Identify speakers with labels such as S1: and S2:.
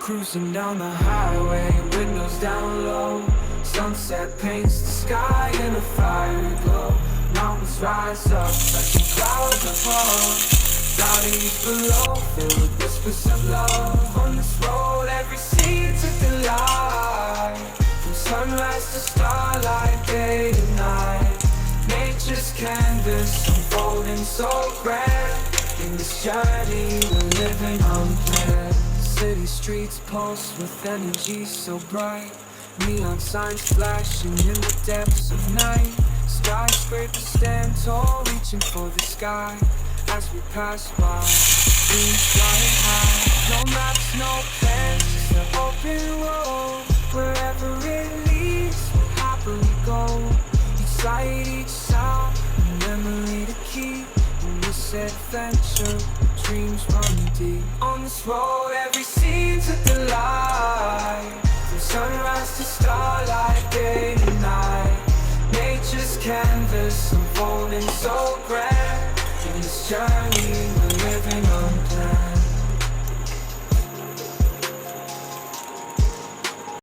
S1: Cruising down the highway, windows down low. Sunset paints the sky in a fiery glow. Mountains rise up like the clouds above. Valleys below, filled with whispers of love. On this road, every seed's a delight. From sunrise to starlight, day to night. Nature's canvas unfolding so grand. In this journey, we're living unplanned. City streets pulse with energy so bright. Neon signs flashing in the depths of night. Skyscrapers stand tall, reaching for the sky. As we pass by, dreams flying high. No maps, no plans, just an open road. Wherever it leads, we'll happily go. Each sight, each sound, a memory to keep. In this adventure, dreams run deep. On this road, every scene's a delight. From sunrise to starlight, day to night. Nature's canvas unfolding so grand. In this journey,